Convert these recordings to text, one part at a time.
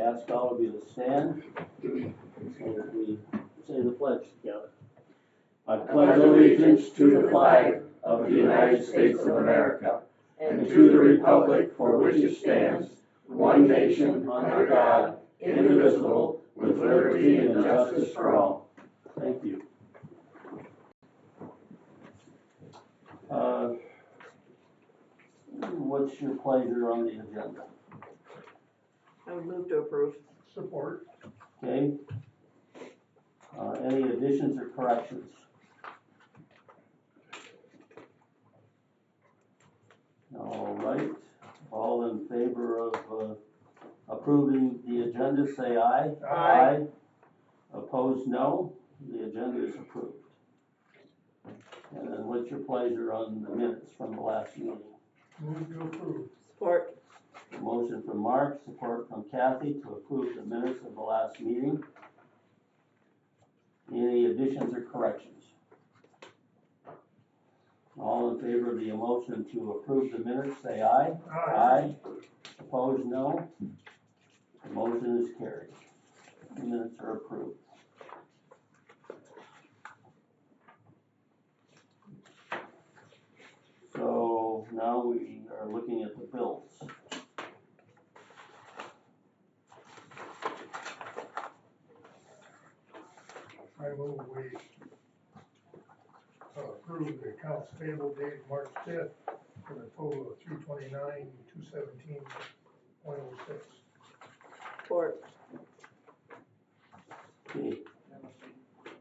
to ask all of you to stand as we say the pledge together. I pledge allegiance to the flag of the United States of America and to the republic for which it stands, one nation under God, indivisible, with liberty and justice for all. Thank you. What's your pleasure on the agenda? I would move to approve. Support. Okay. Any additions or corrections? All right. All in favor of approving the agenda, say aye. Aye. Opposed, no. The agenda is approved. And then what's your pleasure on the minutes from the last meeting? Move to approve. Support. Motion from Mark, support from Kathy to approve the minutes of the last meeting. Any additions or corrections? All in favor of the motion to approve the minutes, say aye. Aye. Opposed, no. The motion is carried. The minutes are approved. So now we are looking at the bills. I move we approve the accounts payable dated March 5th for a total of $329,217.06. Support. Okay.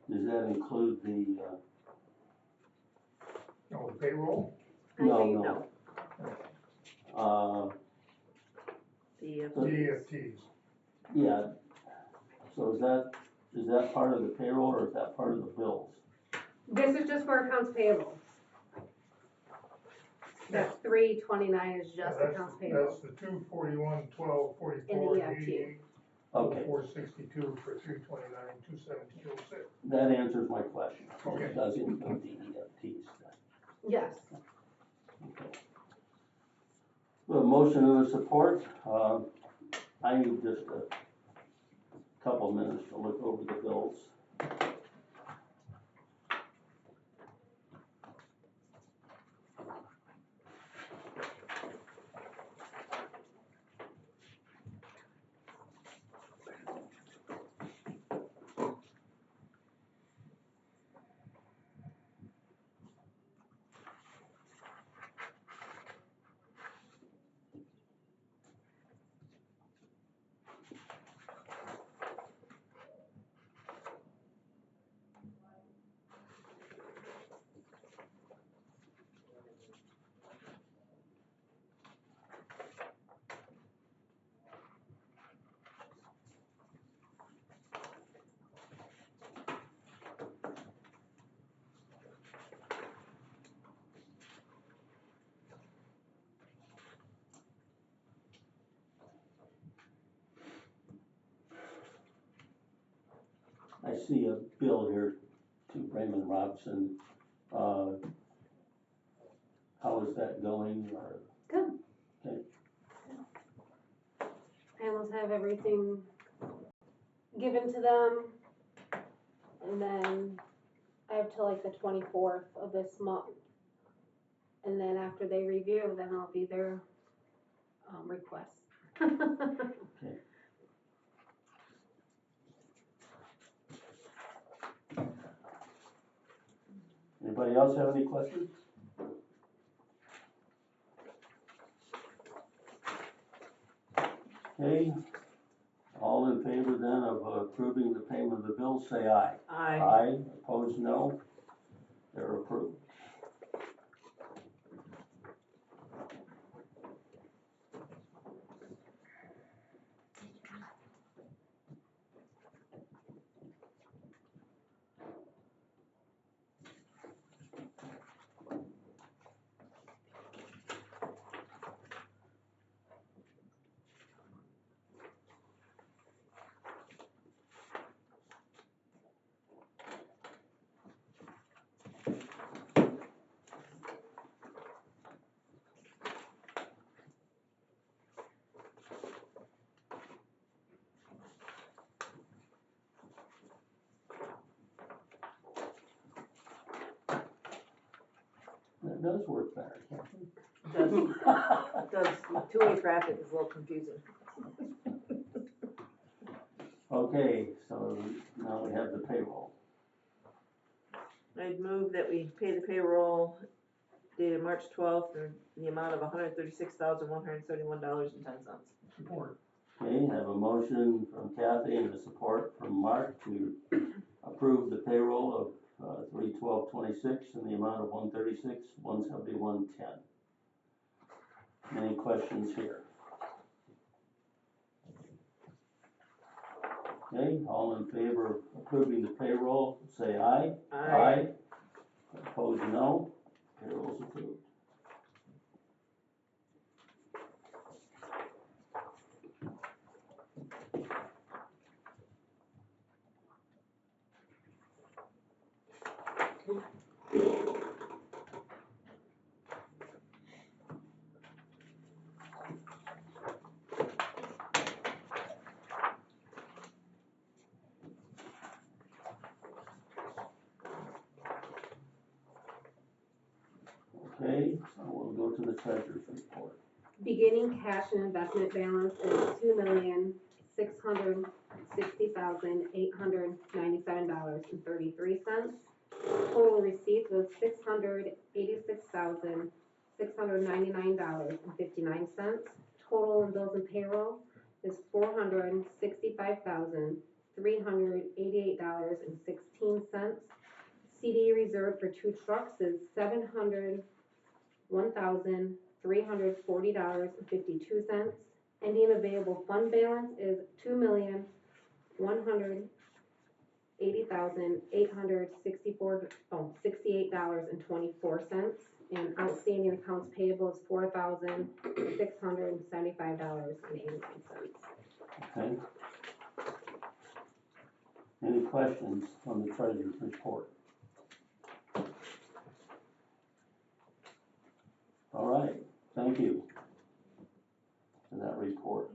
Does that include the, No, payroll? no. The EFTs. Yeah. So is that part of the payroll or is that part of the bills? This is just for accounts payable. That 329 is just accounts payable. That's the 241-12-44 In the EFT. 88 Okay. 462 for 329-217.06. That answers my question. Okay. It does include the EFTs. Yes. Okay. Well, motion and a support. I need just a couple minutes to look over the bills. I see a bill here to Raymond Robson. How is that going? Good. Okay. I almost have everything given to them. And then I have till like the 24th of this month. And then after they review, then I'll be their request. Okay. Anybody else have any questions? Okay. All in favor then of approving the payment of the bills, say aye. Aye. Aye. Opposed, no. They're approved. It does work better, Kathy. Does two-way traffic is a little confusing. Okay, so now we have the payroll. I'd move that we pay the payroll dated March 12th in the amount of $136,171.10. Support. Okay, have a motion from Kathy and a support from Mark to approve the payroll of 3/12/26 in the amount of $136,171.10. Any questions here? Okay, all in favor of approving the payroll, say aye. Aye. Opposed, no. Payroll's approved. Okay, so we'll go to the treasurer's report. Beginning cash and investment balance is $2,660,897.33. Total receipts was $686,699.59. Total in bills and payroll is $465,388.16. CD reserve for 2 trucks is $701,340.52. Ending available fund balance is $2,180,868.24. And outstanding accounts payable is $4,675.89. Okay. Any questions on the treasurer's report? All right, thank you for that report.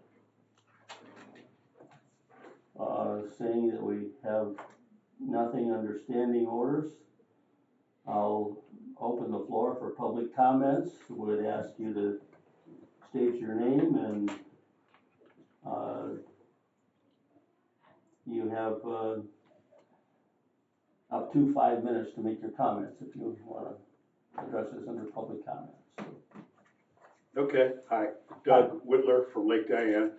Seeing that we have nothing under standing orders, I'll open the floor for public comments. Would ask you to state your name and you have up to 5 minutes to make your comments if you want to address this under public comments. Okay, hi, Doug Whitler from Lake Diane.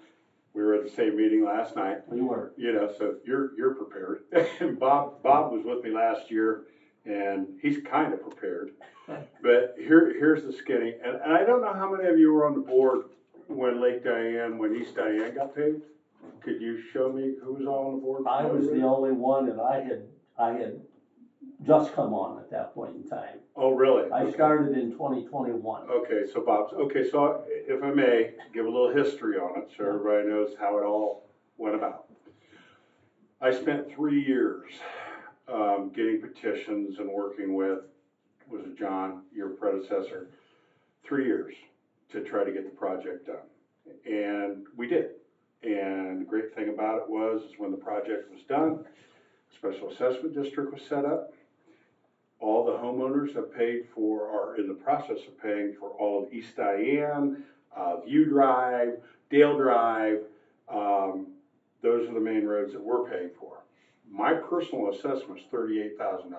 We were at the same meeting last night. You were. You know, so you're prepared. And Bob was with me last year, and he's kind of prepared. But here's the skinny, and I don't know how many of you were on the board when East Diane got paved. Could you show me who was all on the board? I was the only one, and I had just come on at that point in time. Oh, really? I started in 2021. Okay, so so if I may, give a little history on it so everybody knows how it all went about. I spent 3 years getting petitions and working with, was it John, your predecessor, 3 years to try to get the project done. And we did. And the great thing about it was is when the project was done, special assessment district was set up. All the homeowners have paid for, are in the process of paying for all of East Diane, View Drive, Dale Drive. Those are the main roads that we're paying for. My personal assessment is $38,000.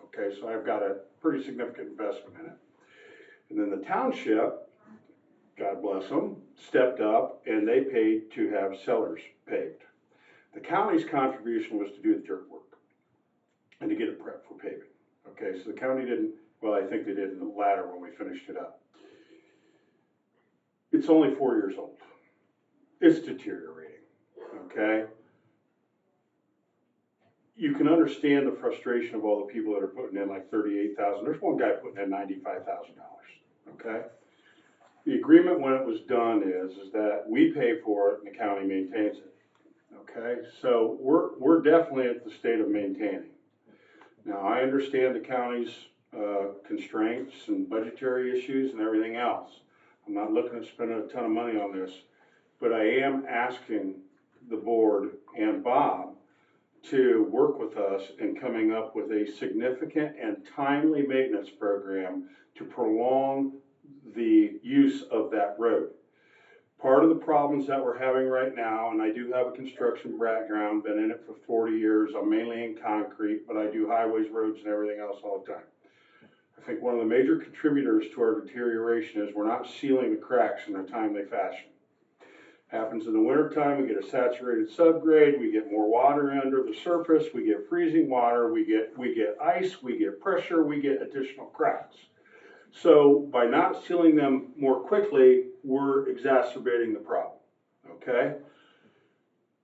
Okay, so I've got a pretty significant investment in it. And then the township, God bless them, stepped up and they paid to have cellars paved. The county's contribution was to do the dirt work and to get it prepped for paving. Okay, so the county didn't, well, I think they did in the latter when we finished it up. It's only 4 years old. It's deteriorating, okay? You can understand the frustration of all the people that are putting in like $38,000. There's one guy putting in $95,000, okay? The agreement when it was done is that we pay for it and the county maintains it, okay? So we're definitely at the state of maintaining. Now, I understand the county's constraints and budgetary issues and everything else. I'm not looking at spending a ton of money on this, but I am asking the board and Bob to work with us in coming up with a significant and timely maintenance program to prolong the use of that road. Part of the problems that we're having right now, and I do have a construction background, been in it for 40 years, I'm mainly in concrete, but I do highways, roads, and everything else all the time. I think one of the major contributors to our deterioration is we're not sealing the cracks in a timely fashion. Happens in the wintertime, we get a saturated subgrade, we get more water under the surface, we get freezing water, we get ice, we get pressure, we get additional cracks. So by not sealing them more quickly, we're exacerbating the problem, okay?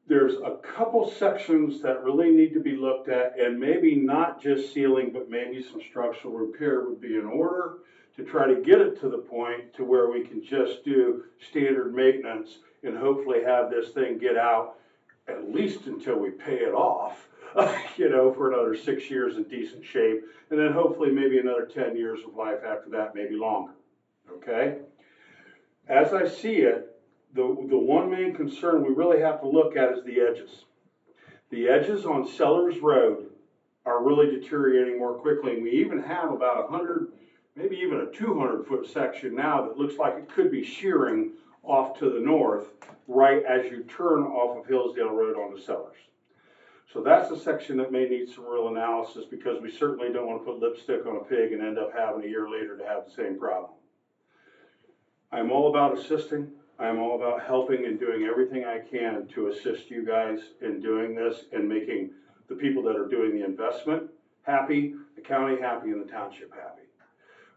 There's a couple sections that really need to be looked at, and maybe not just sealing, but maybe some structural repair would be in order to try to get it to the point to where we can just do standard maintenance and hopefully have this thing get out at least until we pay it off, you know, for another 6 years in decent shape, and then hopefully maybe another 10 years of life after that, maybe longer, okay? As I see it, the one main concern we really have to look at is the edges. The edges on Sellers Road are really deteriorating more quickly, and we even have about 100, maybe even a 200-foot section now that looks like it could be shearing off to the north, right as you turn off of Hillsdale Road onto Sellers. So that's a section that may need some real analysis, because we certainly don't want to put lipstick on a pig and end up having a year later to have the same problem. I'm all about assisting. I'm all about helping and doing everything I can to assist you guys in doing this and making the people that are doing the investment happy, the county happy, and the township happy.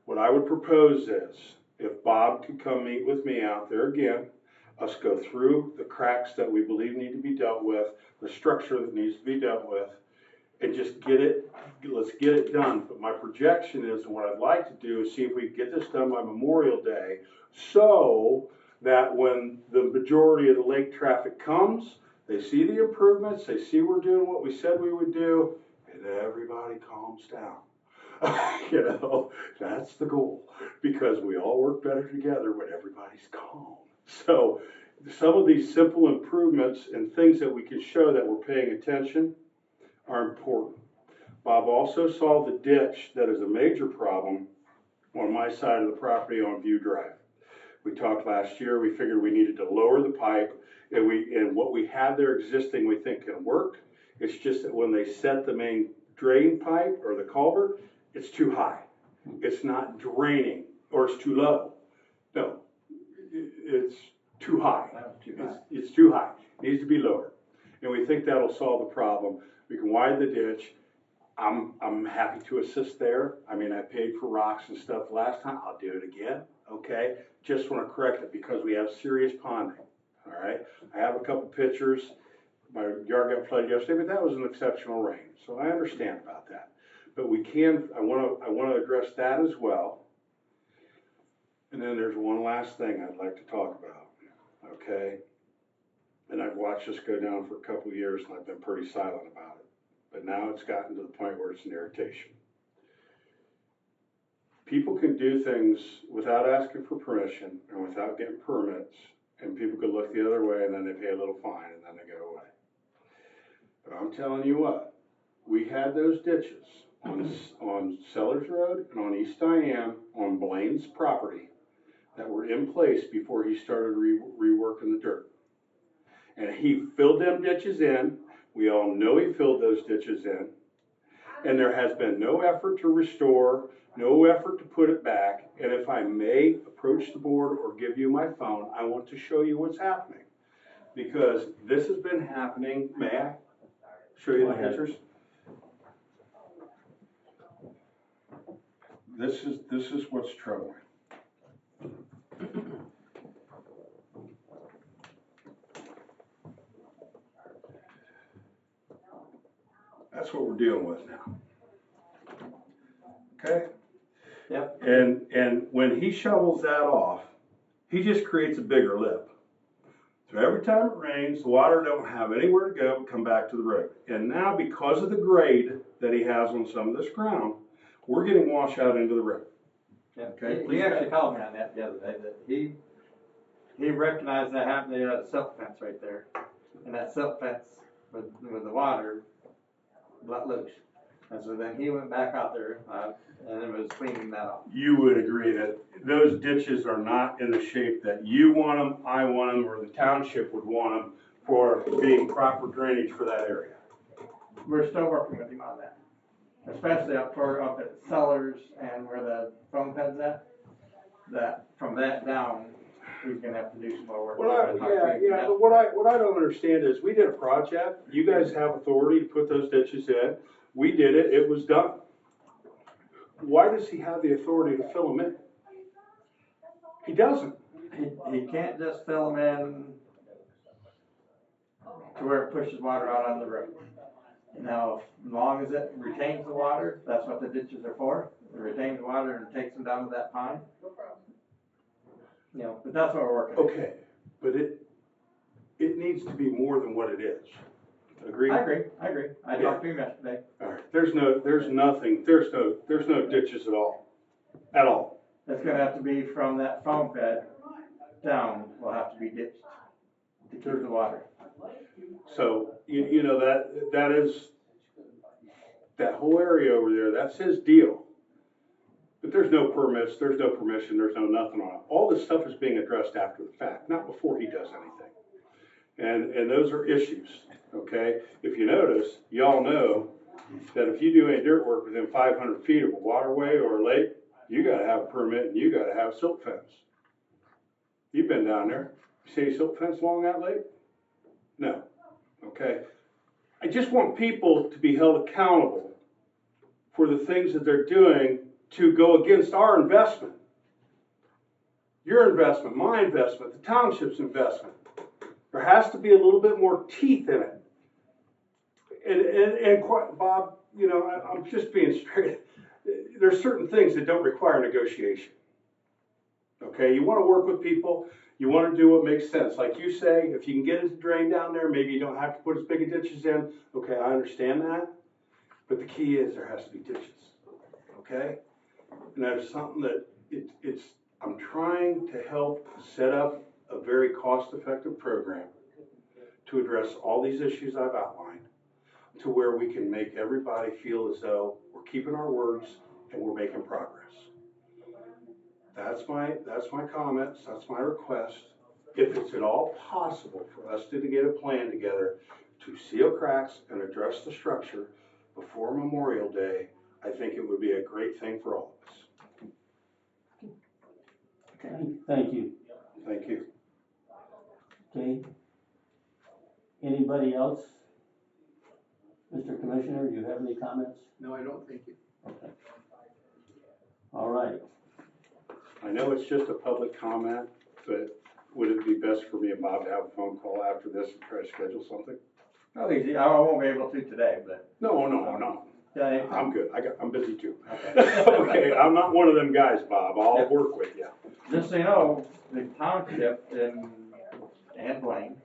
What I would propose is, if Bob could come meet with me out there again, us go through the cracks that we believe need to be dealt with, the structure that needs to be dealt with, and just let's get it done. But my projection is, and what I'd like to do is see if we can get this done by Memorial Day, so that when the majority of the lake traffic comes, they see the improvements, they see we're doing what we said we would do, and everybody calms down. You know, that's the goal, because we all work better together when everybody's calm. So some of these simple improvements and things that we can show that we're paying attention are important. Bob also saw the ditch that is a major problem on my side of the property on View Drive. We talked last year, we figured we needed to lower the pipe, and what we had there existing we think can work. It's just that when they set the main drain pipe or the culvert, it's too high. It's not draining, or it's too low. No, it's too high. It's too high. It needs to be lower. And we think that'll solve the problem. We can widen the ditch. I'm happy to assist there. I mean, I paid for rocks and stuff last time. I'll do it again, okay? Just want to correct it because we have serious ponding, all right? I have a couple pictures. My yard got flooded yesterday, but that was an exceptional rain, so I understand about that. But we can, I want to address that as well. And then there's one last thing I'd like to talk about, okay? And I've watched this go down for a couple of years, and I've been pretty silent about it. But now it's gotten to the point where it's an irritation. People can do things without asking for permission and without getting permits, and people could look the other way, and then they pay a little fine, and then they go away. But I'm telling you what, we had those ditches on Sellers Road and on East Diane on Blaine's property that were in place before he started reworking the dirt. And he filled them ditches in. We all know he filled those ditches in. And there has been no effort to restore, no effort to put it back. And if I may approach the board or give you my phone, I want to show you what's happening. Because this has been happening. May I show you the pictures? This is what's troubling. That's what we're dealing with now. Okay? Yep. And when he shovels that off, he just creates a bigger lip. So every time it rains, the water don't have anywhere to go but come back to the road. And now, because of the grade that he has on some of this ground, we're getting washed out into the road. Yeah, Okay. he actually called me on that the other day, that he recognized that happened. They had a silk fence right there, and that silk fence with the water let loose. And so then he went back out there, and was cleaning that up. You would agree that those ditches are not in the shape that you want them, I want them, or the township would want them for being proper drainage for that area. We're still working with him on that, especially up at Sellers and where the foam ped's at. That, from that down, he's gonna have to do some more work. But what I don't understand is, we did a project, you guys have authority to put those ditches in, we did it, it was done. Why does he have the authority to fill them in? He doesn't. He can't just fill them in to where it pushes water out on the road. Now, as long as it retains the water, that's what the ditches are for. It retains the water and takes them down to that pond. You know, but that's what we're working on. Okay, but it needs to be more than what it is. Agree? I agree. I talked to him yesterday. All right, there's no ditches at all. At all. It's gonna have to be from that foam pad down, will have to be ditched to keep the water. So, you know, that is, that whole area over there, that's his deal. But there's no permits, there's no permission, there's no nothing on it. All this stuff is being addressed after the fact, not before he does anything. And those are issues, okay? If you notice, y'all know that if you do any dirt work within 500 feet of a waterway or a lake, you gotta have a permit and you gotta have silt fence. You've been down there. You see any silt fence along that lake? No. Okay. I just want people to be held accountable for the things that they're doing to go against our investment. Your investment, my investment, the township's investment. There has to be a little bit more teeth in it. And quite, Bob, you know, I'm just being straight. There's certain things that don't require negotiation. Okay, you want to work with people, you want to do what makes sense. Like you say, if you can get it to drain down there, maybe you don't have to put as big a ditches in. Okay, I understand that. But the key is there has to be ditches. Okay? And that's something that I'm trying to help set up a very cost-effective program to address all these issues I've outlined, to where we can make everybody feel as though we're keeping our words and we're making progress. That's my comments, that's my request. If it's at all possible for us to get a plan together to seal cracks and address the structure before Memorial Day, I think it would be a great thing for all of us. Okay, thank you. Thank you. Okay. Anybody else? Mr. Commissioner, do you have any comments? No, I don't, thank you. Okay. All right. I know it's just a public comment, but would it be best for me and Bob to have a phone call after this and try to schedule something? Oh, easy. I won't be able to today, but. No. Yeah, I'm good. I'm busy too. Okay. Okay, I'm not one of them guys, Bob. I'll work with you. Just so you know, the township and Blaine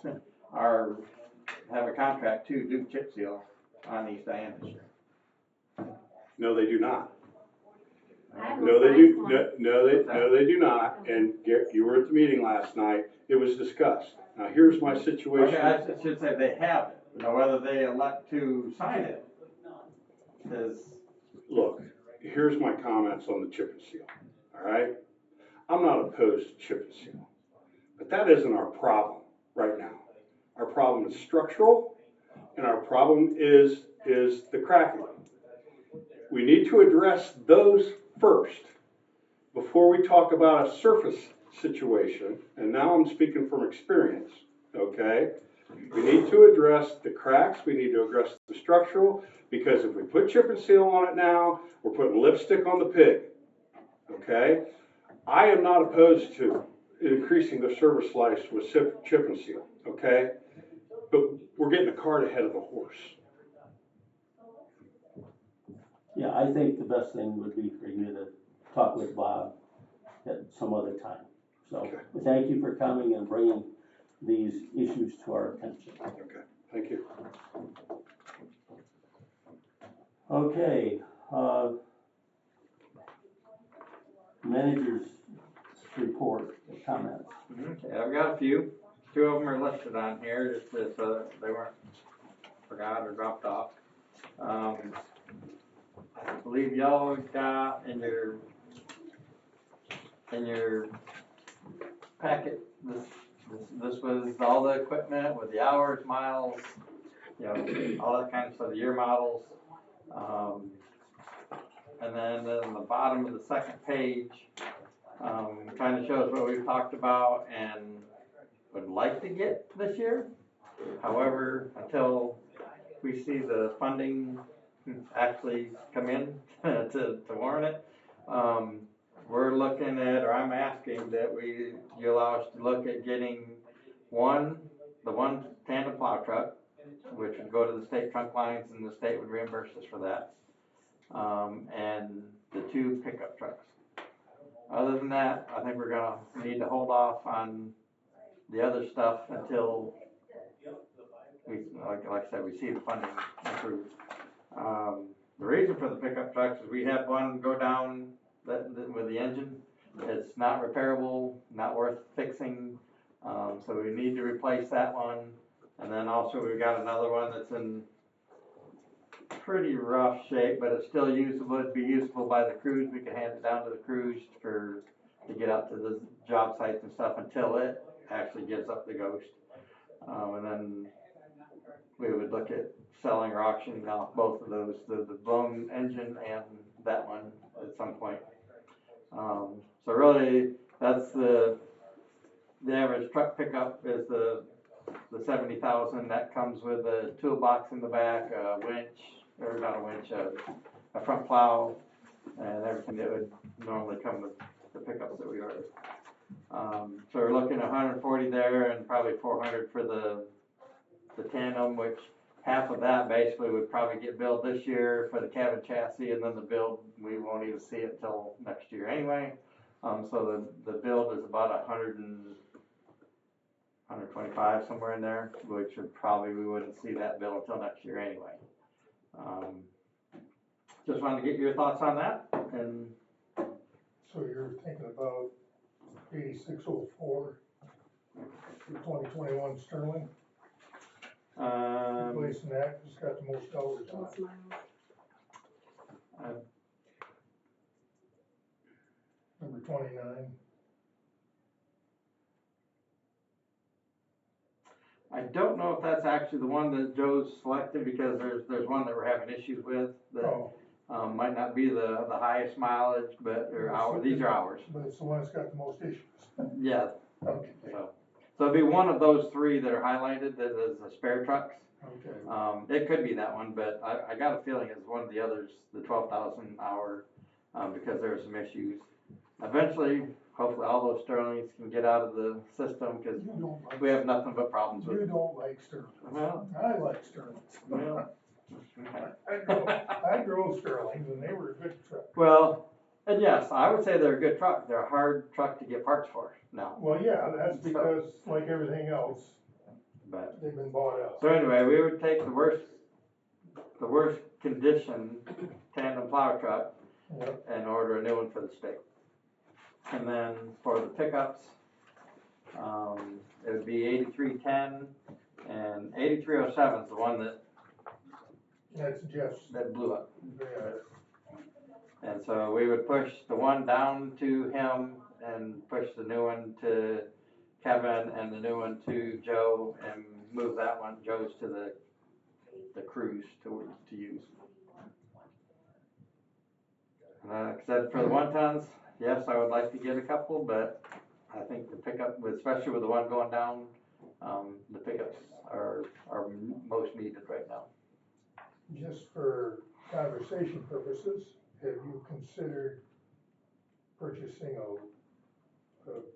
have a contract to do chip seal on East Diana this year. No, they do not. I have No, no they do. signs No, they do not. And Garrett, you were at the meeting last night. It was discussed. Now, here's my situation. Okay, I should say they have it. Now, whether they elect to sign it is. Look, here's my comments on the chip and seal. All right? I'm not opposed to chip and seal, but that isn't our problem right now. Our problem is structural, and our problem is the cracking. We need to address those first before we talk about a surface situation. And now I'm speaking from experience, okay? We need to address the cracks, we need to address the structural, because if we put chip and seal on it now, we're putting lipstick on the pig, okay? I am not opposed to increasing the service life with chip and seal, okay? But we're getting the cart ahead of the horse. Yeah, I think the best thing would be for you to talk with Bob at some other time. So, Okay. Thank you for coming and bringing these issues to our attention. Okay, thank you. Okay, manager's report, comments. Okay, I've got a few. Two of them are listed on here just so that they weren't forgot or dropped off. I believe y'all got in your packet, this was all the equipment with the hours, miles, you know, all that kind of stuff, the year models. And then in the bottom of the second page, kind of shows what we've talked about and would like to get this year. However, until we see the funding actually come in to warrant it, we're looking at, or I'm asking that you allow us to look at getting the one tandem plow truck, which would go to the state trunk lines and the state would reimburse us for that, and the 2 pickup trucks. Other than that, I think we're gonna need to hold off on the other stuff until we, like I said, we see the funding improve. The reason for the pickup trucks is we had one go down with the engine. It's not repairable, not worth fixing, so we need to replace that one. And then also we've got another one that's in pretty rough shape, but it's still usable. It'd be usable by the crews. We can hand it down to the crews to get out to the job sites and stuff until it actually gives up the ghost. And then we would look at selling or auctioning off both of those, the blown engine and that one at some point. So really, that's the average truck pickup is the 70,000. That comes with a toolbox in the back, a winch, or not a winch, a front plow, and everything that would normally come with the pickups that we ordered. So we're looking at 140 there, and probably 400 for the tandem, which half of that basically would probably get billed this year for the cabin chassis, and then the build we won't even see it until next year anyway. So the build is about 125 somewhere in there, which would probably we wouldn't see that bill until next year anyway. Just wanted to get your thoughts on that. And So you're thinking about 8604 for 2021 Sterling? Replacing that, it's got the most hours on Most it. miles. Number 29. I don't know if that's actually the one that Joe's selected, because there's one that we're having issues with that Oh, might not be the highest mileage, but these are ours. but it's the one that's got the most issues. Yeah. Okay, So it'll be one of those 3 that are highlighted that is the spare trucks. okay. It could be that one, but I got a feeling it's one of the others, the 12,000 hour, because there are some issues. Eventually, hopefully all those Sterlings can get out of the system, because You don't like, we have nothing but problems with you it. don't like Sterling. Well, I like Sterling. well, I drove Sterlings and they were a good truck. well, and yes, I would say they're a good truck. They're a hard truck to get parts for now. Well, yeah, that's because, like everything else, But they've been bought out. so anyway, we would take the worst condition tandem plow truck Yep. and order a new one for the state. And then for the pickups, it would be 8310 and 8307 is the one That's Jeff's. that blew up. Yeah. And so we would push the one down to him and push the new one to Kevin and the new one to Joe and move that one, Joe's to the crews to use. And like I said, for the 1 tons, yes, I would like to get a couple, but I think the pickup, especially with the one going down, the pickups are most needed right now. Just for conversation purposes, have you considered purchasing a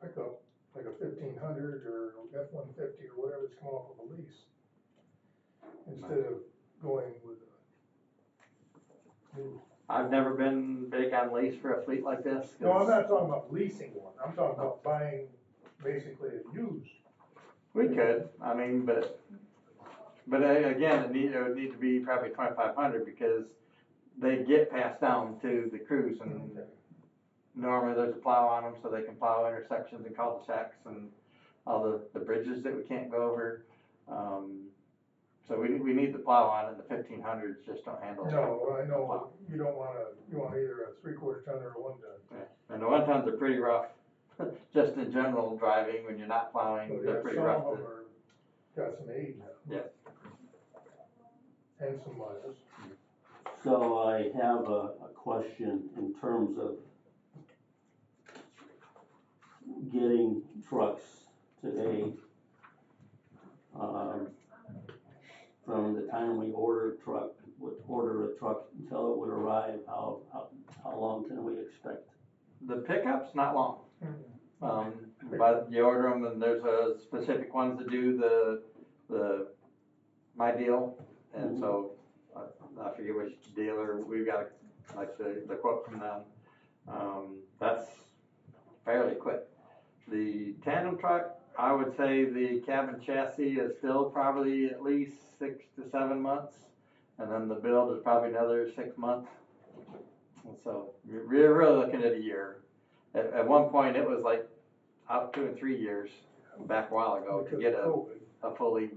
pickup, like a 1500 or F-150 or whatever's come off of a lease? Instead of going with a new. I've never been big on lease for a fleet like this. No, I'm not talking about leasing one, I'm talking about buying basically a used. We could, I mean, but again, it would need to be probably 2,500 because they get passed down to the crews, and normally there's a plow on them so they can plow intersections and cul-de-sacs and all the bridges that we can't go over. So we we need the plow on it, and the 1500s just don't handle it. No, I know, you want either a 3/4 ton or a 1 ton. And the 1 tons are pretty rough, just in general driving, when you're not plowing, So they're yeah, pretty some rough. of them are, got some age now. Yeah. And some miles. So I have a question in terms of getting trucks today. From the time we order a truck until it would arrive, how long can we expect? The pickup's not long. Mm-hmm. But you order them, and there's a specific ones that do the my deal, and so I forget which dealer we got, like the quote from them. That's fairly quick. The tandem truck, I would say the cabin chassis is still probably at least 6 to 7 months, and then the build is probably another 6 months. And so we're really looking at a year. At one point, it was like out 2 and 3 years back a while ago to get a fully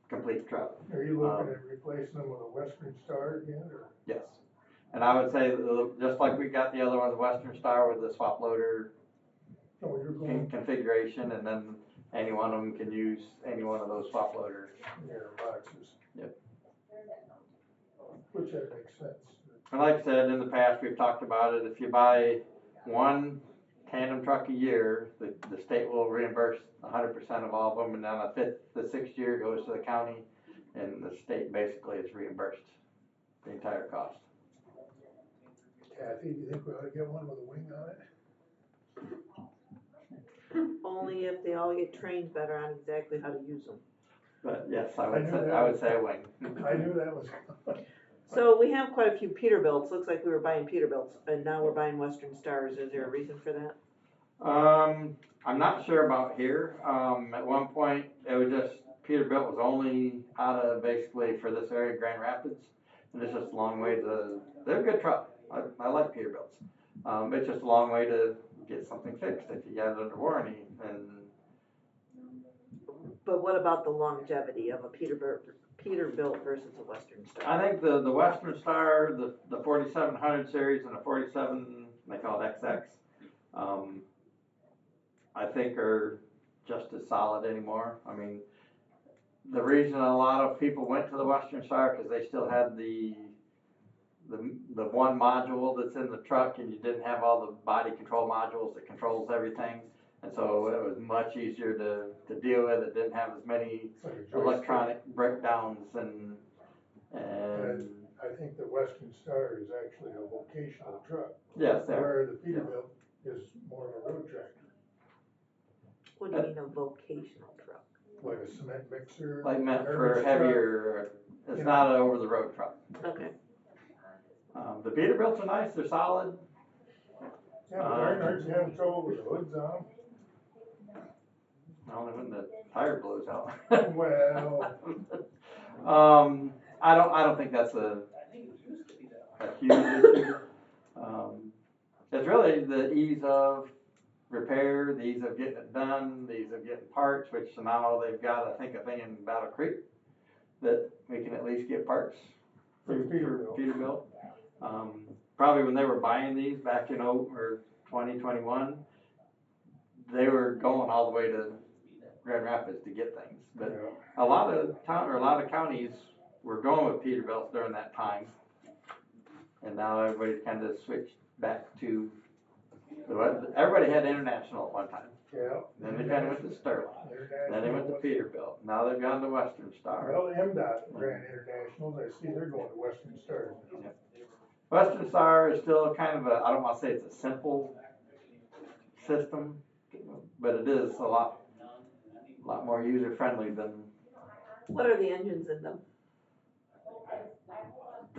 complete truck. Are you looking at replacing them with a Western Star again, or? Yes. And I would say, just like we got the other one, the Western Star with the swap loader Oh, you're going, configuration, and then any one of them can use any one of those swap loader. yeah, boxes. Yep. Which that makes sense. And like I said, in the past, we've talked about it, if you buy one tandem truck a year, the state will reimburse 100% of all of them, and then the 6th year goes to the county, and the state basically is reimbursed the entire cost. Kathy, do you think we ought to get one with a wing on it? Only if they all get trained better on exactly how to use them. But yes, I I would say a wing. I knew that was. So we have quite a few Peterbilts, looks like we were buying Peterbilts, and now we're buying Western Stars, is there a reason for that? I'm not sure about here. At one point, it was just, Peterbilt was only out of basically for this area, Grand Rapids, and it's just a long way they're a good truck. I like Peterbilts. It's just a long way to get something fixed if you got it under warranty. But what about the longevity of a Peterbilt versus a Western Star? I think the Western Star, the 4700 series and the 47, they call it XX, I think are just as solid anymore. I mean, the reason a lot of people went to the Western Star because they still had the one module that's in the truck, and you didn't have all the body control modules that controls everything, and so it was much easier to deal with. It didn't have as many electronic breakdowns and I think the Western Star is actually a vocational truck. yes, Where the Peterbilt is more of a road tractor, What do you mean a vocational truck? like a cement mixer. like meant for garbage heavier. It's not an over the road truck. Okay. The Peterbilts are nice. They're solid. truck. Yeah, but aren't you having trouble with the hoods on Only when the tire blows out. them? Well, I don't think that's a huge issue. It's really the ease of repair, the ease of getting it done, the ease of getting parts, which now they've got, I think, a thing in Battle Creek that we can at least get parts for for Peterbilt. Peterbilt. Probably when they were buying these back in 2021, they were going all the way to Grand Rapids to get things. But Yeah. a lot of counties were going with Peterbilts during that time, and now everybody's kind of switched back to. Everybody had International at one time. Yeah. Then they kind of went to Sterling. Then they went to Peterbilt. Now they've gone to Western Star. Well, MDOT ran internationals, I see they're going to Western Stars now. Western Star is still kind of I don't want to say it's a simple system, but it is a lot more user friendly than. What are the engines in them?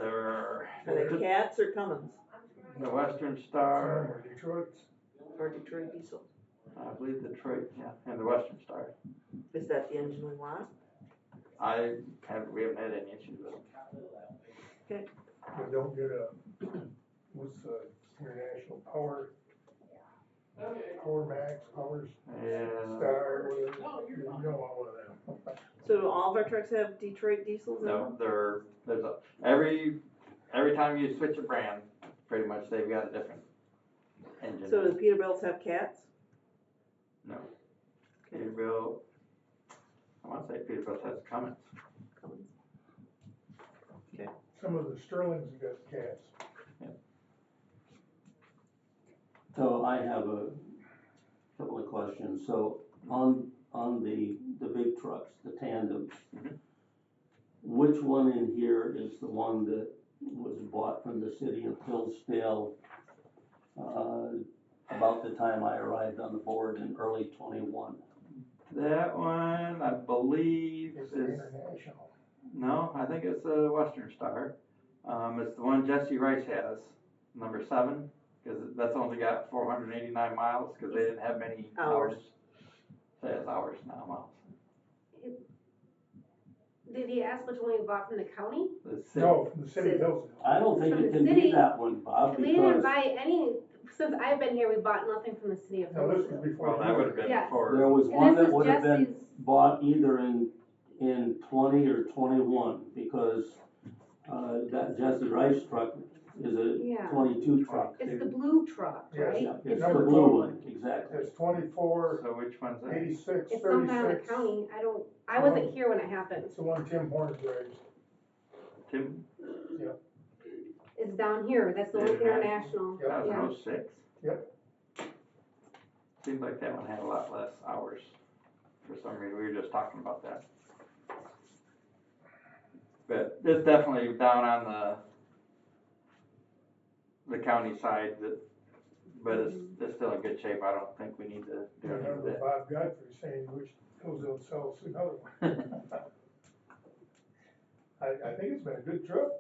Are Are they Cats or Cummins the Western Some Star, are Detroit's. or Detroit Diesel? I believe Detroit, yeah, and the Western Star. Is that the engine we want? We haven't had any issues with them. We don't get what's the international Power Max, Power Yeah. Star, whatever. You don't want one of them. So do all of our trucks have Detroit diesels in them? No, there's every time you switch a brand, pretty much they've got a different engine. So do the Peterbilts have cats? No. Peterbilt, I wanna say Peterbilt has Cummins. Cummins. Some of the Sterlings have got cats. So I have a couple of questions. So on the big trucks, the tandems, Mhm. which one in here is the one that was bought from the city of Hillsdale about the time I arrived on the board in early '21? That one, I believe It's is, international. no, I think it's a Western Star. It's the one Jesse Rice has, number 7, cause that's only got 489 miles, cause they didn't have many Hours. hours. So it's hours, not miles. Did he ask which one we bought from the county? The city. No, from the city of City. Hillsdale. I don't think From it the can be city. that one, Bob, We didn't because buy any, since I've been here, we bought nothing from the city of No, this was Hillsdale. before. Well, that would have been Yes. before. there was And one this that was would have been Jesse's, bought either in 20 or 21, because that Jesse Rice truck is a Yeah. 22 truck. it's the blue truck, Yes. right? Yeah, it's the Number blue 12. one, exactly. It's 24, So which one's that? 86, It's sometime in the 36. county, I wasn't here when it happened. It's the one Tim Horn drives. Tim, It's down here, that's the one international, Yep. that was yeah. an 06? Yep. Seems like that one had a lot less hours for some reason, we were just talking about that. But it's definitely down on the county side, but it's still in good shape, I don't think we need to I do anything remember with it. Bob Godfrey saying he wished Hillsdale would sell us another one. I think it's been a good truck.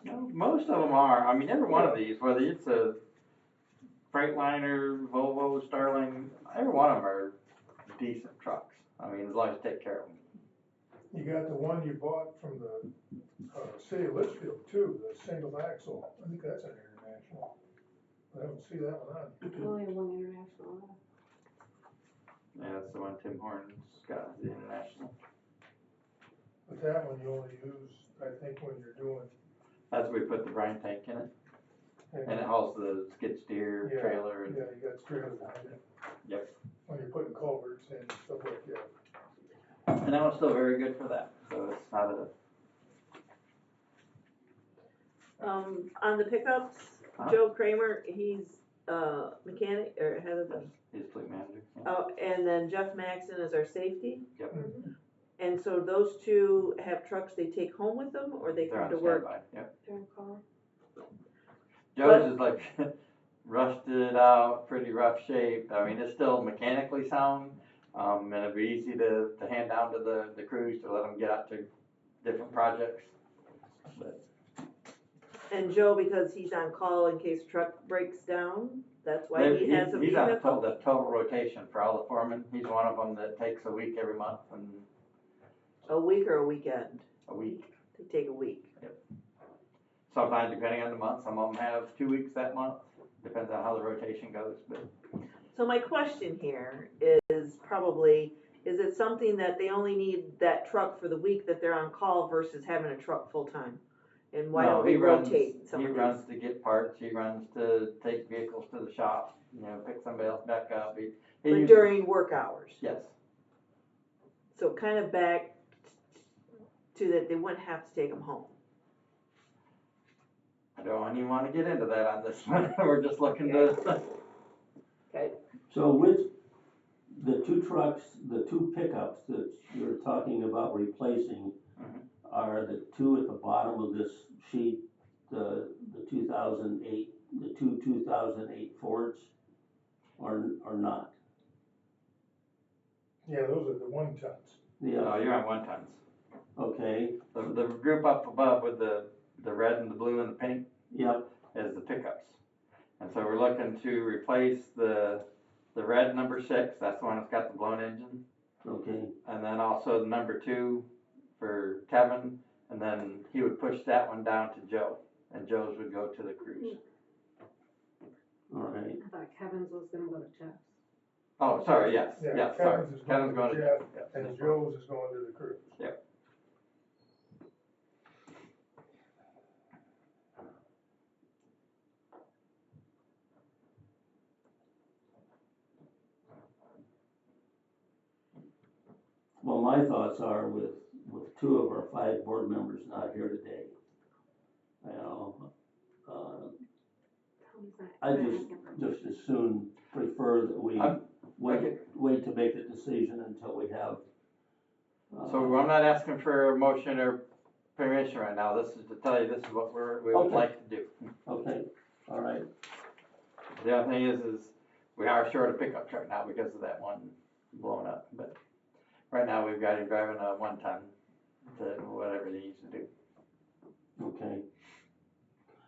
No, most of them are, I mean, every one of these, whether it's a Freightliner, Volvo, Sterling, every one of them are decent trucks, I mean, as long as you take care of them. You got the one you bought from the city of Litchfield too, the single axle. I think that's an international. I don't see that one on. We only have one international. Yeah, that's the one Tim Horn's got, the International. But that one you only use, I think, when you're doing. That's where we put the brine tank in it, and it hauls the skid steer Yeah, trailer and, Yeah, you got trailer behind it. Yep. When you're putting culverts and stuff like that. and that one's still very good for that, so it's not a, On the pickups, Uh-huh. Joe Kramer, he's mechanic, or head of the, his fleet manager. Yeah. oh, and then Jeff Maxon is our safety. Yep, And so those two have trucks they take home with them, or they they're come on to work? standby, yep. They're on call. Joe's is like rusted out, pretty rough shape, I mean, it's still mechanically sound, and it'd be easy to hand down to the crews to let them get out to different projects. But And Joe, because he's on call in case a truck breaks down, that's why he has a He's on vehicle? the total rotation for all the foremen, he's one of them that takes a week every month and A week or a weekend? a week. They take a week. Sometimes depending on the month, some of them have 2 weeks that month, depends on how the rotation goes, but So my question here is probably, is it something that they only need that truck for the week that they're on call versus having a truck full-time? And why no, don't we he runs, rotate some he of these? runs to get parts, he runs to take vehicles to the shop, pick somebody else back up. He But uses- during work hours? Yes, So kind of back to that they wouldn't have to take them home. I don't even wanna get into that on this one, we're just looking to, Okay. So which, the two trucks, the two pickups that you're talking about replacing Mhm. are the two at the bottom of this sheet, the 2008, the two 2008 Fords, or not? Yeah, those are the 1 tons. no, you're on 1 tons. Okay, The group up above with the red and the blue and the pink yep, is the pickups. And so we're looking to replace the red number 6, that's the one that's got the blown engine. okay, And then also the number 2 for Kevin, and then he would push that one down to Joe, and Joe's would go to the crews. all right. I thought Kevin's was gonna go to Jeff's. Oh, sorry, yes, Yeah, yes, sorry. Kevin's is going to Jeff, Jeff, and yes. Joe's is going to the crew. Yep. Well, my thoughts are with two of our 5 board members not here today. You know, I just as soon prefer that we Okay. wait to make a decision until we have. So I'm not asking for a motion or permission right now, this is to tell you this is what we would Okay. like to do. Okay, all right. The other thing is we are short a pickup truck now because of that one blowing up, but right now we've got him driving a 1-ton to whatever he needs to do. Okay.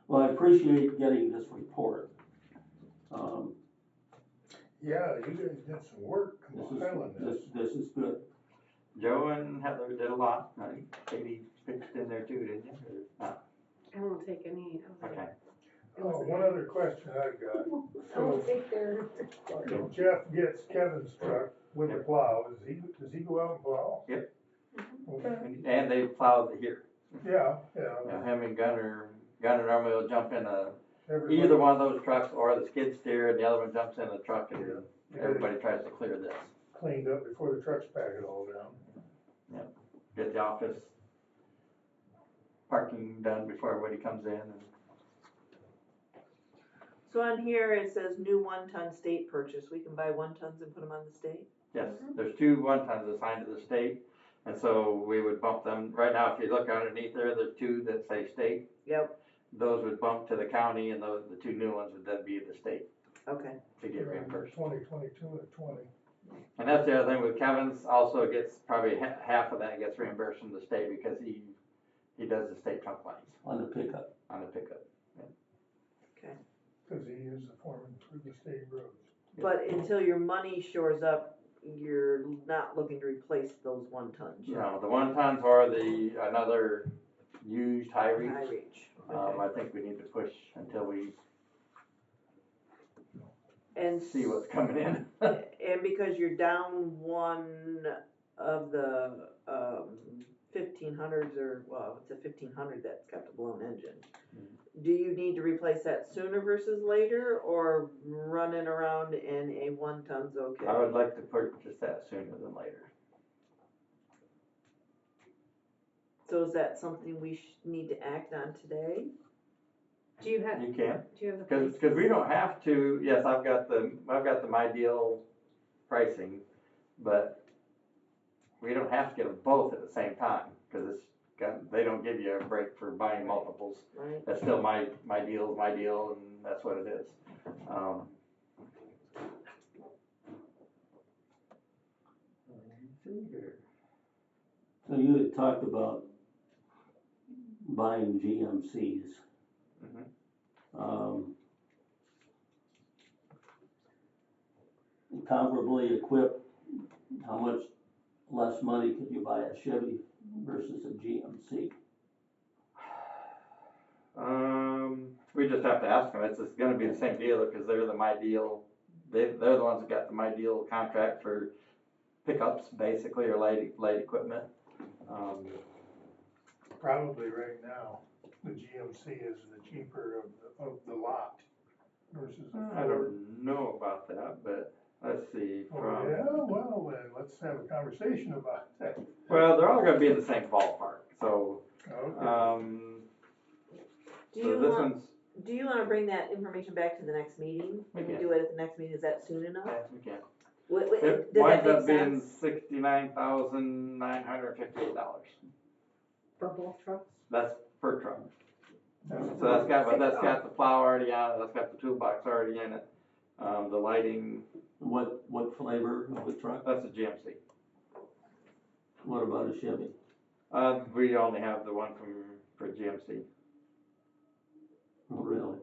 Well, I appreciate getting this report. Yeah, you guys did some work compiling this. This is good. Joe and Heather did a lot, I think Katie pitched in there too, didn't you? Or not? I won't take any, Okay. Oh, one other question I've got. I won't So take their, if Jeff gets Kevin's truck with the plow, does he go out and plow? Yep. Okay, And they plowed here. yeah. Him and Gunner normally will jump in Everybody- either one of those trucks or the skid steer, and the other one jumps in the truck, and Yeah. everybody tries to clear this. Cleaned up before the trucks pack it all down. Get the office parking done before everybody comes in. And So on here, it says new 1-ton state purchase, we can buy 1-tons and put them on the state? yes, there's 2 1-tons assigned to the state, and so we would bump them. Right now, if you look underneath there's 2 that say state. Yep, Those would bump to the county, and the 2 new ones would then be the state okay, to get reimbursed. 2022 and 20. And that's the other thing with Kevin's, also gets probably half of that gets reimbursed from the state because he does the state trunk lines On the pickup. on the pickup. Because he is the foreman for the state roads. but until your money shores up, you're not looking to replace those 1-tons? No, the 1-tons or another used high reach. High reach, okay. I think we need to push until we And see what's coming in. And because you're down one of the 1500s, or, well, it's a 1500 that's got the blown engine. Do you need to replace that sooner versus later, or running around in a 1-ton's okay? I would like to purchase that sooner than later. So is that something we need to act on today? Do you have, You can, do you have the price? because we don't have to, yes, I've got the My Deal pricing, but we don't have to get them both at the same time, because they don't give you a break for buying multiples. Right, That's still my deal, and that's what it is. Let's see here. So you had talked about buying GMCs. Comparably equipped, how much less money could you buy a Chevy versus a GMC? We just have to ask them. It's just gonna be the same deal because they're the My Deal. They're the ones that got the My Deal contract for pickups, basically, or light equipment. Probably right now, the GMC is the cheaper of the lot versus the I Ford. don't know about that, but let's see. Oh, yeah, well, then, let's have a conversation about that. Well, they're all gonna be in the same ballpark, so, Okay. do so you this want, one's, do you wanna bring that information back to the next meeting? Can we Okay. do it at the next meeting, is that soon enough? yeah, we can. Does It that winds make up being sense? $69,958. For both trucks? That's per truck. That's- So that's got the plow already on it, that's got the toolbox already in it. The lighting, What flavor of the truck? that's a GMC. What about a Chevy? We only have the one for GMC. Oh, really?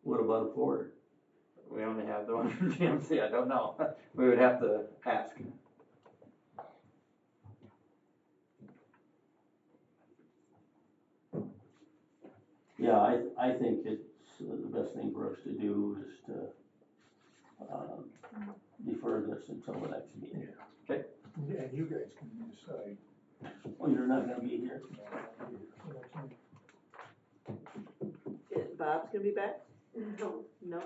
What about a Ford? We only have the one for GMC, I don't know. We would have to ask. Yeah, I think it's the best thing for us to do is to defer this until the next meeting. And you guys can decide. Well, you're not gonna be here. Bob's gonna be back? No. No?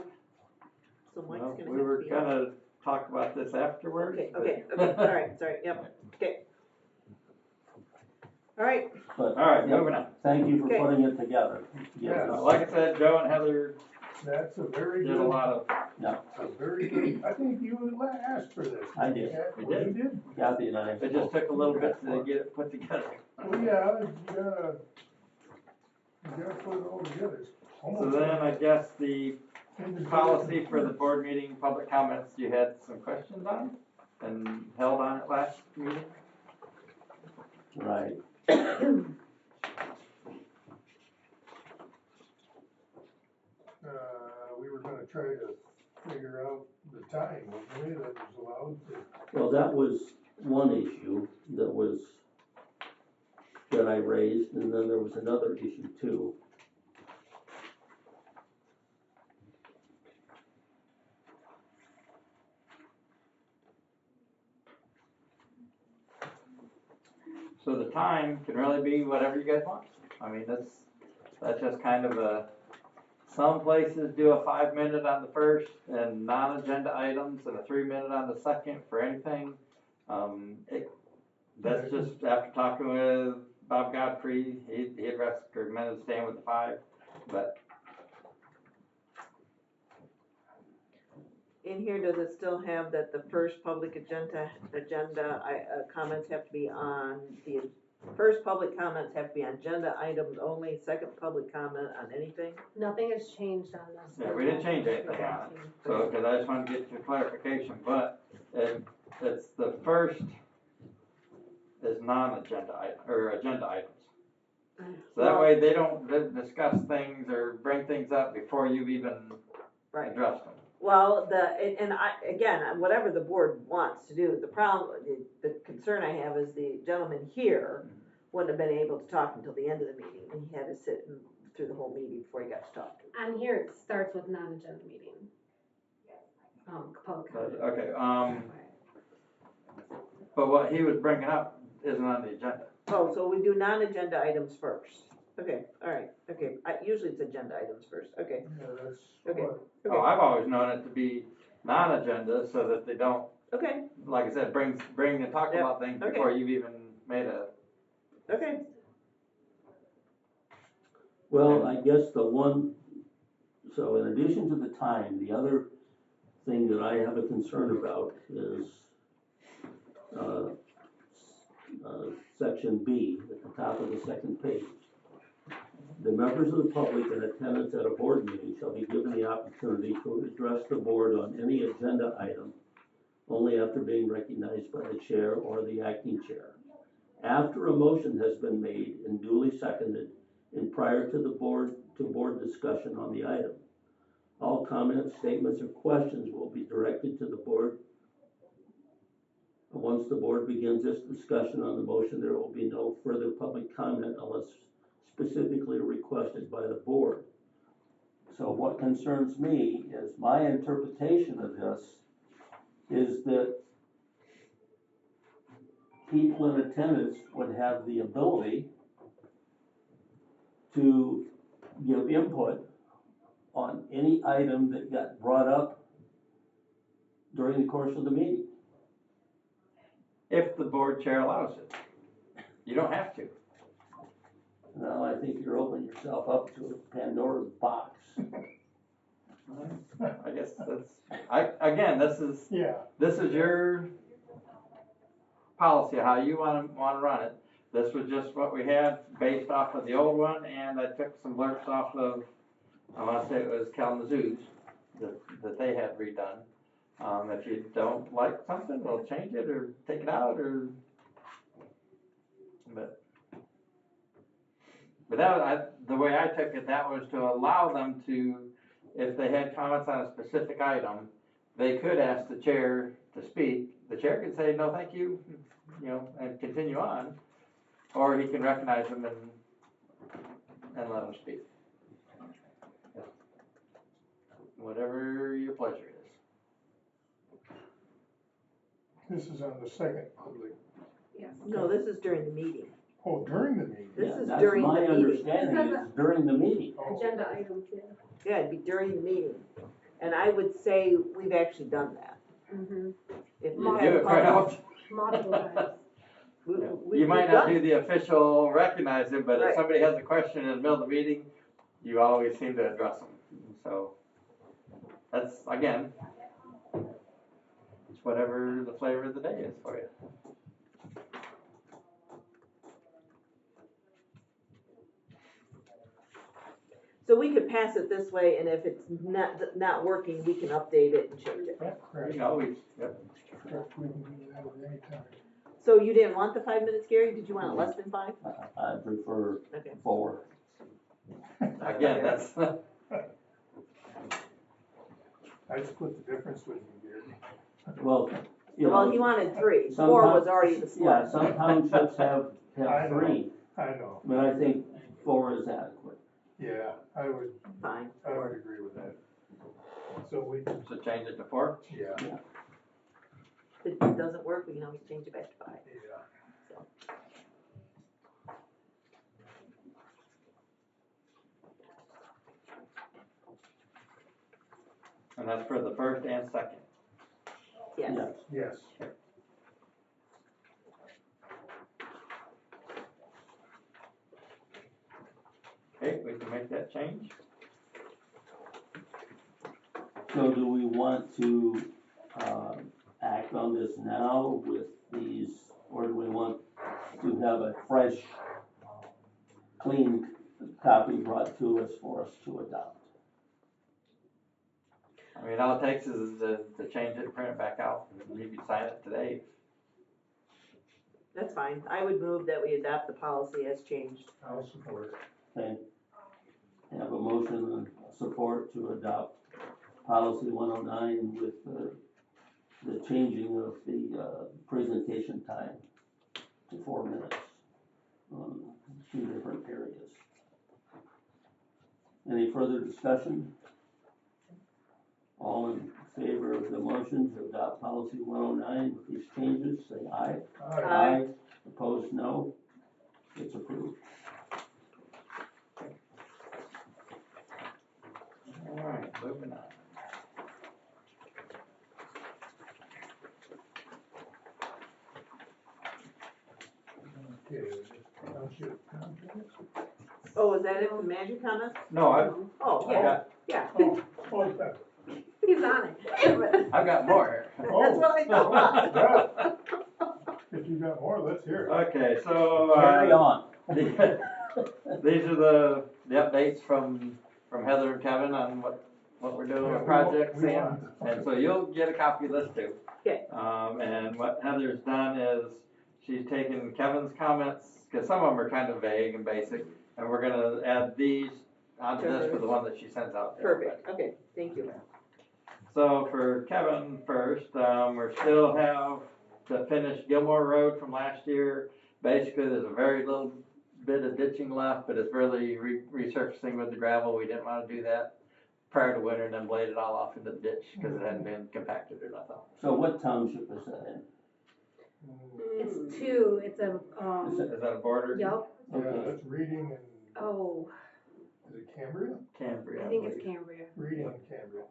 So Mike's Well, gonna have to we were be. gonna talk about this afterwards. Okay, but- all right, sorry, yep, okay. All right, But, All right, yeah, moving on. thank you for Okay. putting it together. Yeah. Like I said, Joe and Heather That's a very did a good, lot of, a very good, I think you asked for this. I did. We did. You did? Kathy and I. it just took a little bit to get it put together. Well, yeah, you gotta put it all together. It's So almost then like I guess the individual policy for the components. board meeting, public comments, you had some questions on and held on it last meeting? Right. We were gonna try to figure out the time, wasn't we, that was allowed to. Well, that was one issue that I raised, and then there was another issue too. So the time can really be whatever you guys want. I mean, that's just kind of some places do a 5 minute on the first and non-agenda items and a 3 minute on the second for anything. That's just after talking with Bob Godfrey, he'd recommended staying with the 5, but in here, does it still have that the first public comments have to be on first public comments have to be on agenda items only, second public comment on anything? Nothing has changed on this. yeah, we didn't change anything on it. So, because I just wanted to get your clarification, but it's the first is non-agenda item, or agenda items. So that way they don't discuss things or bring things up before you've even Right. addressed them. Well, again, whatever the board wants to do, the concern I have is the gentleman here wouldn't have been able to talk until the end of the meeting, and he had to sit through the whole meeting before he got to talk. On here, it starts with non-agenda meeting. Public comment. Okay, but what he was bringing up isn't on the agenda. Oh, so we do non-agenda items first. Okay, all right, okay. Usually it's agenda items first, okay. Yeah, that's Okay. what, Oh, I've always known it to be non-agenda so that they don't, Okay, like I said, bring and talk Yep, about things okay. before you've even made a. okay. Well, I guess so in addition to the time, the other thing that I have a concern about is, section B at the top of the second page. The members of the public in attendance at a board meeting shall be given the opportunity to address the board on any agenda item only after being recognized by the chair or the acting chair. After a motion has been made and duly seconded and prior to board discussion on the item. All comments, statements, or questions will be directed to the board. Once the board begins this discussion on the motion, there will be no further public comment unless specifically requested by the board. So what concerns me is my interpretation of this is that people in attendance would have the ability to give input on any item that got brought up during the course of the meeting. If the board chair allows it. You don't have to. Now, I think you're opening yourself up to a Pandora's box. I guess again, this is your policy, how you wanna run it. This was just what we had based off of the old one, and I took some blurbs off of, I wanna say it was Kalamazoo's that they had redone. If you don't like something, we'll change it or take it out but the way I took it, that was to allow them to, if they had comments on a specific item, they could ask the chair to speak. The chair could say, no, thank you, and continue on, or he can recognize them and let them speak. Whatever your pleasure is. This is on the second public, Yes. No, this is during the meeting. oh, during the meeting. This Yeah, is that's during the my meeting. understanding, is during the meeting. Oh, Agenda items, yeah. Yeah, it'd be during the meeting. And I would say we've actually done that. Mm-hmm. If You we've do had it quite public- often. Multiple times. we've You might done not it. do the official recognize it, but Right. if somebody has a question in the middle of the meeting, you always seem to address them. So that's, again, it's whatever the flavor of the day is for you. So we could pass it this way, and if it's not working, we can update it and change it. You Correct, can always, yep. correct, we can do that at any time. So you didn't want the 5 minutes, Gary? Did you want it less than 5? I prefer Okay. 4. Again, that's, I split the difference with you, Gary. Well, you Well, know, he wanted 3. some 4 town- was already the yeah, split. some townships have I know. 3, I know, but I think 4 is adequate. yeah, I would Fine. agree with that. So we, so change it to 4. yeah, If it doesn't work, we can always change it back to 5. yeah. And that's for the first and second. Yes. Yes. Yes, Okay, we can make that change. So do we want to, act on this now with these, or do we want to have a fresh, clean copy brought to us for us to adopt? I mean, all it takes is to change it, print it back out, and you can sign it today. That's fine. I would move that we adopt the policy as changed. I'll support it. Okay. Have a motion and support to adopt policy 109 with the changing of the presentation time to 4 minutes on 2 different areas. Any further discussion? All in favor of the motion to adopt policy 109 with these changes, say aye. Aye. Opposed, no. It's approved. All right, moving on. Okay, township contracts? Oh, is that it for magic comments? No, Oh, I yeah, got, yeah. Oh, oh, yeah. He's on it. I've got more. That's Oh, what I thought. yeah. If you got more, let's hear it. Okay, so, Carry on. these are the updates from Heather and Kevin on what we're doing Yeah, with we projects want- we and, want- and so you'll get a copy of this too. Okay. And what Heather's done is she's taken Kevin's comments, cause some of them are kind of vague and basic, and we're gonna add these onto this for the one that she sends out to everybody. Perfect, okay, thank you. So for Kevin first, we still have to finish Gilmore Road from last year. Basically, there's a very little bit of ditching left, but it's really resurfacing with the gravel. We didn't wanna do that prior to winter and then blade it all off into the ditch, cause it hadn't been compacted or nothing. So what township is that in? It's 2, it's a, Is that a border? yup, Yeah, Okay. that's Reading and, oh, is it Cambria? Cambria, I think it's believe. Cambria. Reading and Cambria.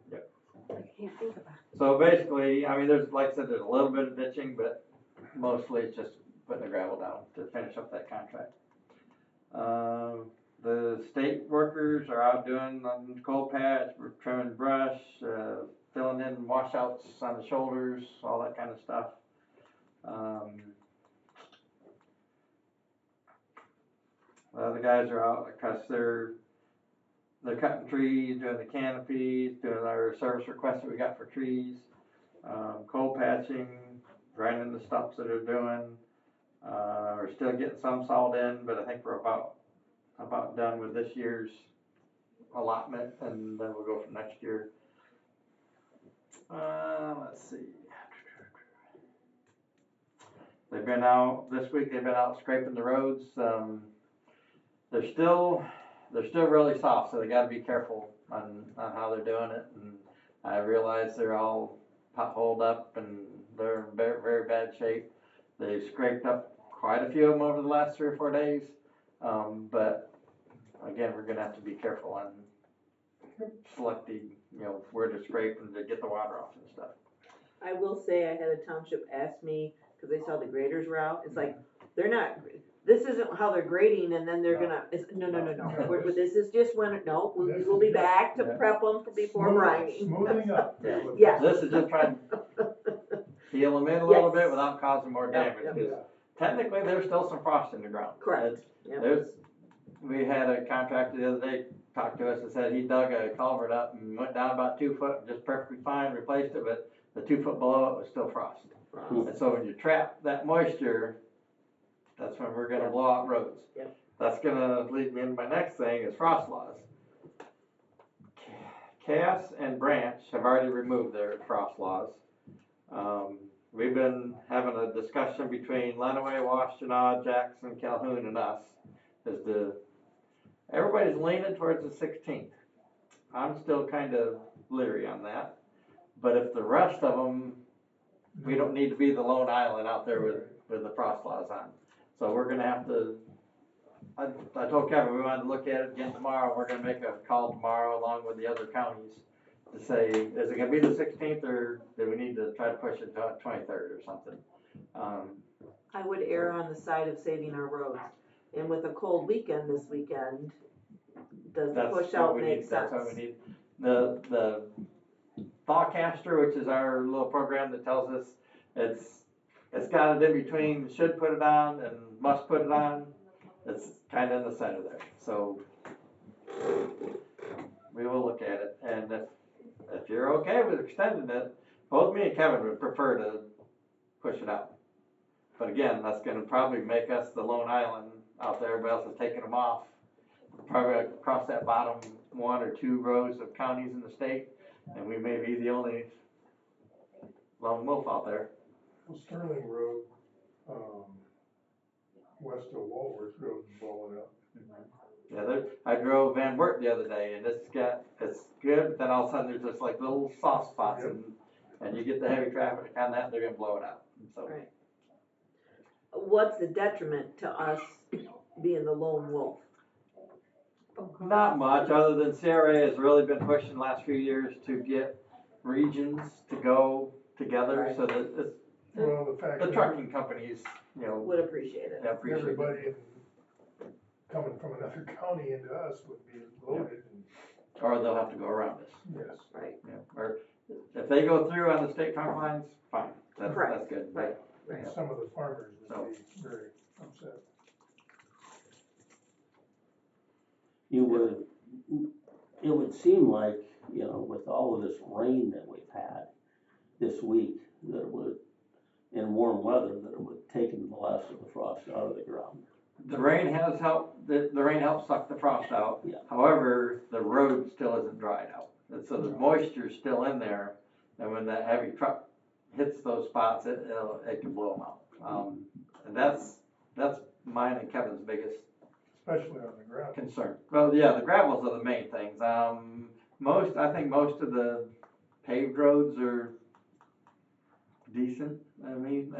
I can't think of it. So basically, I mean, there's, like I said, there's a little bit of ditching, but mostly it's just putting the gravel down to finish up that contract. The state workers are out doing on the coal patch, we're trimming brush, filling in washouts on the shoulders, all that kind of stuff. The other guys are out because they're cutting trees, doing the canopies, doing our service requests that we got for trees, coal patching, grinding the stumps that are doing. We're still getting some salt in, but I think we're about done with this year's allotment, and then we'll go for next year. Let's see. They've been out this week. They've been out scraping the roads. They're still really soft, so they got to be careful on how they're doing it. And I realize they're all potholed up and they're in very, very bad shape. They've scraped up quite a few of them over the last 3 or 4 days. But again, we're gonna have to be careful on selecting, where to scrape and to get the water off and stuff. I will say I had a township ask me, cause they saw the graders were out, it's like, they're not, this isn't how they're grading and then they're gonna, no. This is just when, no, we'll be back to prep them before brining. Smoothing up. Yeah. Yeah. This is just trying to heal them in a little bit without causing more damage, Yep. because technically there's still some frost in the ground. Correct. Yep. We had a contractor the other day talk to us and said he dug a culvert up and went down about 2 foot, just perfectly fine, replaced it, but the 2 foot below it was still frost. And so when you trap that moisture, that's when we're gonna blow out roads. Yep. That's gonna lead me into my next thing is frost laws. Cass and Branch have already removed their frost laws. We've been having a discussion between Lenawee, Washtenaw, Jackson, Calhoun, and us as to, everybody's leaning towards the 16th. I'm still kind of leery on that. But if the rest of them, we don't need to be the lone island out there with the frost laws on. So we're gonna have to, I told Kevin we wanted to look at it again tomorrow. We're gonna make a call tomorrow along with the other counties to say, is it gonna be the 16th or do we need to try to push it to 23rd or something? I would err on the side of saving our roads. And with a cold weekend this weekend, does the That's push what out we make need. sense? That's what we need. The Thawcaster, which is our little program that tells us it's got it in between should put it on and must put it on. It's kind of in the center there. So we will look at it, and if you're okay with extending it, both me and Kevin would prefer to push it out. But again, that's going to probably make us the lone island out there. Everybody else is taking them off. Probably across that bottom 1 or 2 rows of counties in the state, and we may be the only lone wolf out there. Well, Sterling Road, west of Walworth Road is blowing up. Yeah, I drove Van Wert the other day, and it's good, but then all of a sudden there's just like little soft spots, and you get the heavy traffic on that, they're gonna blow it out. So. Right. What's the detriment to us being the lone wolf? Not much, other than CRA has really been pushing the last few years to get regions to go together, Right. so that it's, Well, the fact the that trucking companies, Would appreciate it. appreciate it. everybody coming from another county into us would be loaded and, Or they'll have to go around us. yes. Right, Yeah, or if they go through on the state trunk lines, fine, that's Correct. good. right. And some of the farmers would be very upset. It would seem like, with all of this rain that we've had this week, that it would, in warm weather, that it would take the last of the frost out of the ground. The rain has helped, the rain helps suck the frost out. Yeah. However, the road still isn't dried out. And so the moisture's still in there, and when that heavy truck hits those spots, it can blow them out. And that's mine and Kevin's biggest Especially on the gravel. concern. Well, yeah, the gravels are the main things. I think most of the paved roads are decent, at least,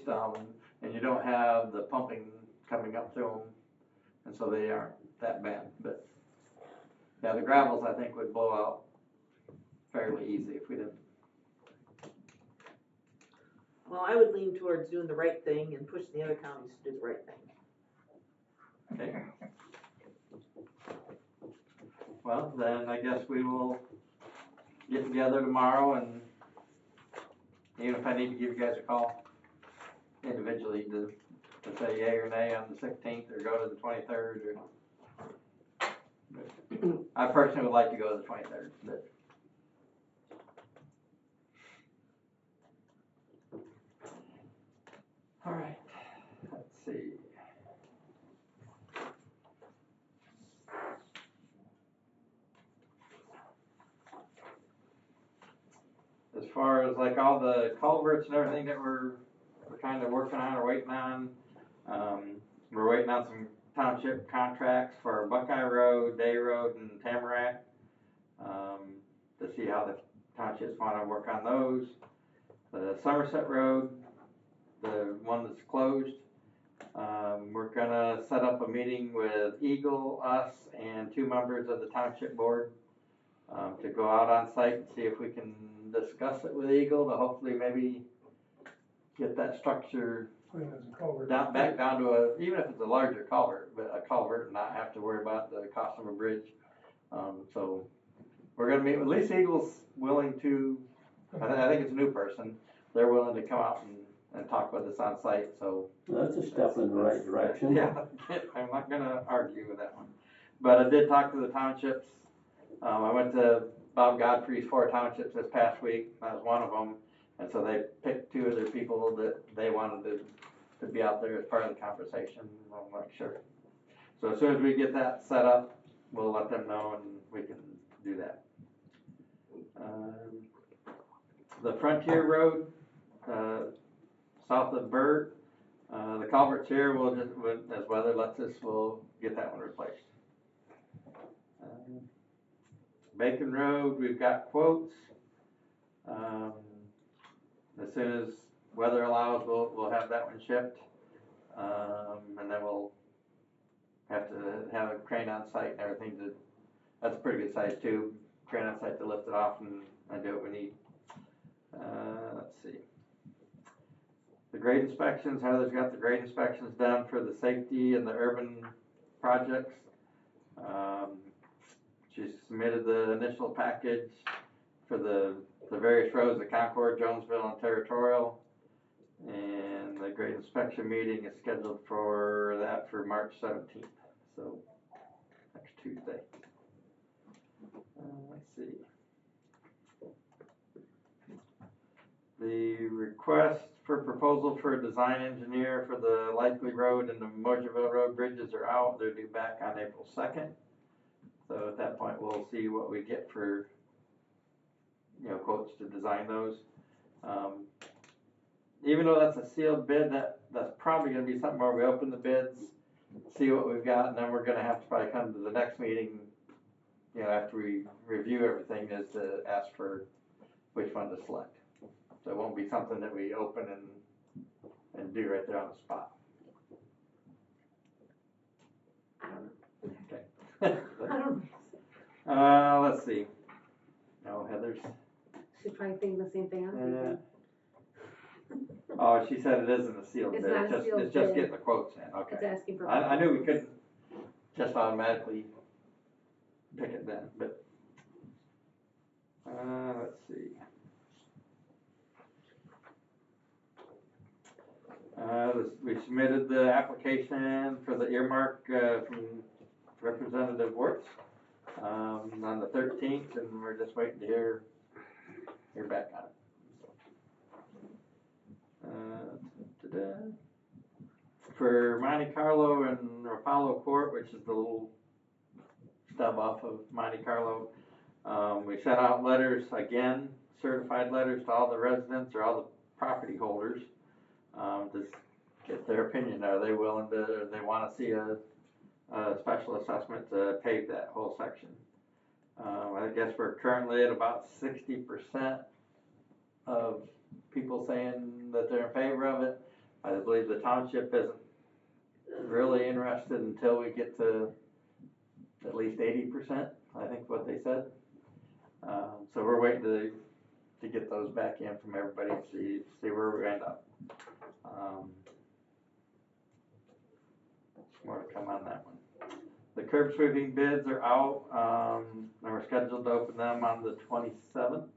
and you don't have the pumping coming up through them, and so they aren't that bad. But yeah, the gravels I think would blow out fairly easy if we didn't. Well, I would lean towards doing the right thing and pushing the other counties to do the right thing. Okay. Well, then I guess we will get together tomorrow, and even if I need to give you guys a call individually to say yay or nay on the 16th or go to the 23rd, I personally would like to go to the 23rd, but. All right, let's see. As far as like all the culverts and everything that we're kind of working on or waiting on, we're waiting on some township contracts for Buckeye Road, Day Road, and Tamarack, to see how the townships want to work on those. The Somerset Road, the one that's closed, we're gonna set up a meeting with Eagle, us, and 2 members of the township board, to go out on site and see if we can discuss it with Eagle to hopefully maybe get that structure Clean as a culvert. back down to a, even if it's a larger culvert, but a culvert and not have to worry about the cost of a bridge. So we're gonna meet with, at least Eagle's willing to, I think it's a new person, they're willing to come out and talk with us on site, so. Well, that's a step in the right direction. Yeah, I'm not gonna argue with that one. But I did talk to the townships. I went to Bob Godfrey's 4 townships this past week, that was one of them. And so they picked 2 of their people that they wanted to be out there as part of the conversation. I'm like, sure. So as soon as we get that set up, we'll let them know and we can do that. The Frontier Road, south of Burt, the culvert's here, we'll just, as weather lets us, we'll get that one replaced. Bacon Road, we've got quotes. As soon as weather allows, we'll have that one shipped. And then we'll have to have a crane on site and everything that's a pretty good size tube, crane on site to lift it off and do what we need. Let's see. The grade inspections, Heather's got the grade inspections done for the safety and the urban projects. She submitted the initial package for the various roads at Concord, Jonesville, and Territorial. And the grade inspection meeting is scheduled for that for March 17th, so next Tuesday. Let's see. The request for proposal for a design engineer for the Likely Road and the Moserville Road bridges are out. They're due back on April 2nd. So at that point, we'll see what we get for, quotes to design those. Even though that's a sealed bid, that's probably gonna be something where we open the bids, see what we've got, and then we're gonna have to probably come to the next meeting, after we review everything, is to ask for which one to select. So it won't be something that we open and do right there on the spot. Okay. I don't know. Let's see. No, Heather's. She's probably thinking the same thing I'm thinking. Oh, she said it isn't a sealed It's bid, not a sealed it's just bid. getting the quotes in, It's okay. asking for. I knew we couldn't just automatically pick it then, but, let's see. We submitted the application for the earmark, from Representative Wirtz, on the 13th, and we're just waiting to hear back on it. For Monte Carlo and Rapallo Court, which is the little stub off of Monte Carlo, we sent out letters again, certified letters to all the residents or all the property holders, to get their opinion. Are they willing to, they want to see a special assessment to pave that whole section? I guess we're currently at about 60% of people saying that they're in favor of it. I believe the township isn't really interested until we get to at least 80%, I think what they said. So we're waiting to get those back in from everybody and see where we end up. More to come on that one. The curb sweeping bids are out, and we're scheduled to open them on the 27th,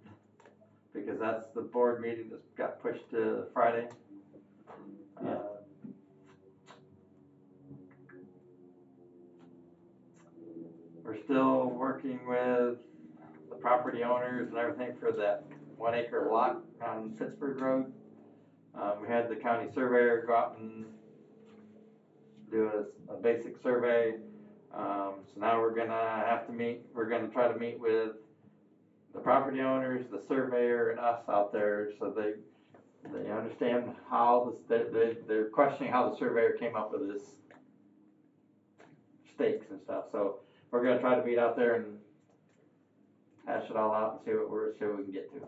because that's the board meeting that got pushed to Friday. Yeah. We're still working with the property owners and everything for that 1 acre lot on Pittsburgh Road. We had the county surveyor go out and do a basic survey. So now we're gonna have to we're gonna try to meet with the property owners, the surveyor, and us out there, so they understand how they're questioning how the surveyor came up with his stakes and stuff. So we're gonna try to meet out there and hash it all out and see what we can get to.